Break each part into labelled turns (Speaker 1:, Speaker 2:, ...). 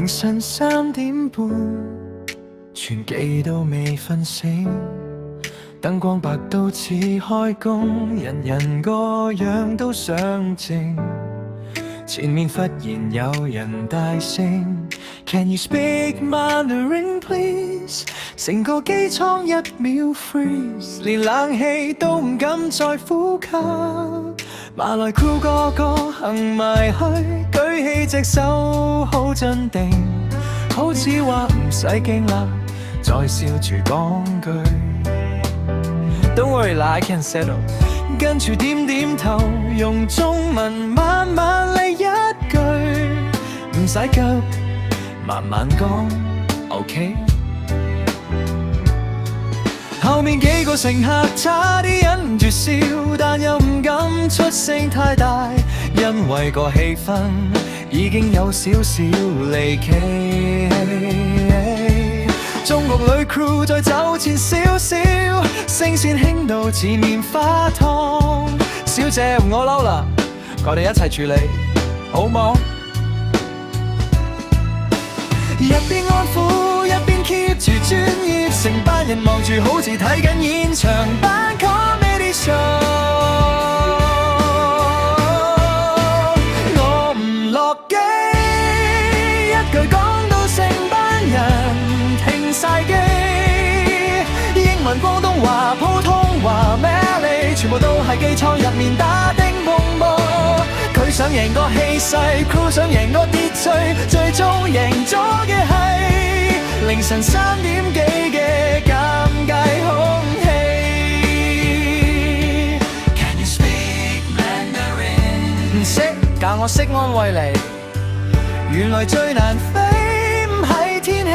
Speaker 1: 凌晨3點半，全記都未瞓醒，燈光白到似開工，人人個樣都想靜。前面忽然有人大聲 Can you speak Mandarin please？ 成個機艙1秒 freeze， 連冷氣都唔敢再呼吸。馬來 crew 個個行埋去，舉起隻手好鎮定，好似話唔使驚啦，再笑住講句 Don't worry I can settle， 跟住點點頭，用中文慢慢嚟一句，唔使急，慢慢講 OK。 後面幾個乘客差啲忍唔住笑，但又唔敢出聲太大，因為個氣氛已經有少少離奇。中國女 crew 再走前少少，聲線輕到似棉花糖。小姐唔好嬲啦，我哋一齊處理，好冇？一邊安撫一邊 keep 住專業，成班人望住好似睇緊現場版 comedy show。 我唔落機，一句講到成班人停晒機，英文廣東話普通話咩你全部都喺機艙入面打叮乓波。佢想贏個氣勢 ，crew 想贏個秩序，最終贏咗嘅係凌晨3點幾嘅尷尬空氣。Can you speak Mandarin？ 唔識，教我識安慰你。原來最難飛唔係天氣，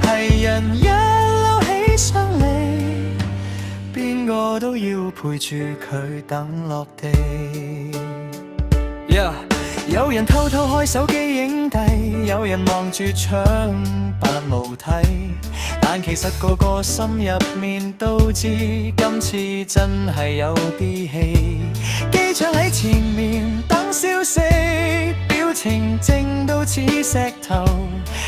Speaker 1: 係人一嬲起上嚟，邊個都要陪住佢等落地。Yeah. 有人偷偷開手機影帝，有人望住牆扮無睇，但其實個個心入面都知，今次真係有啲戲。機長喺前面等消息，表情靜到似石頭，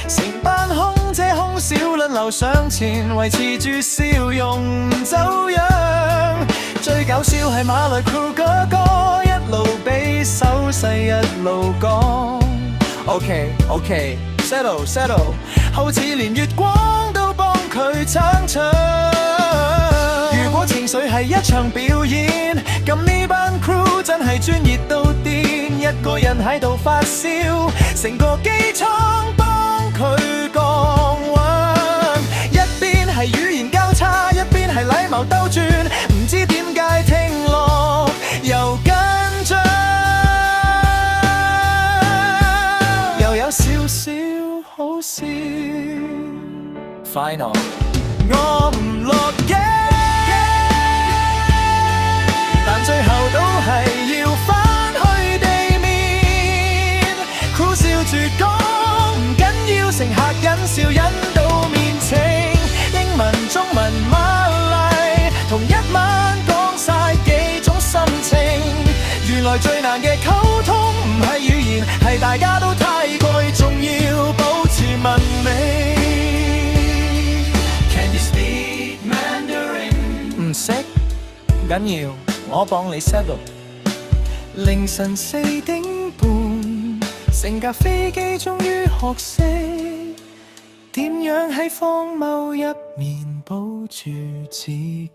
Speaker 1: 成班空姐空少輪流上前，維持住笑容唔走樣。最搞笑係馬來 crew 嗰個，一路比手勢一路講 OK settle settle， 好似連月光都幫佢撐場。如果情緒係一場表演，咁呢班 crew 真係專業到癲，一個人喺度發燒，成個機艙幫佢降溫。一邊係語言交叉，一邊係禮貌兜轉，唔知點解聽落又緊張，又有少少好笑。Final， 我唔落機，但最後都係要返去地面。Crew 笑住講唔緊要，乘客忍笑忍到面青，英文中文馬來同一晚講晒幾種心情。原來最難嘅溝通唔係語言，係大家都太攰，仲要保持文明。Can you speak Mandarin？ 唔識唔緊要，我幫你 settle。凌晨4點半，成架飛機終於學識點樣喺荒謬入面保住自己。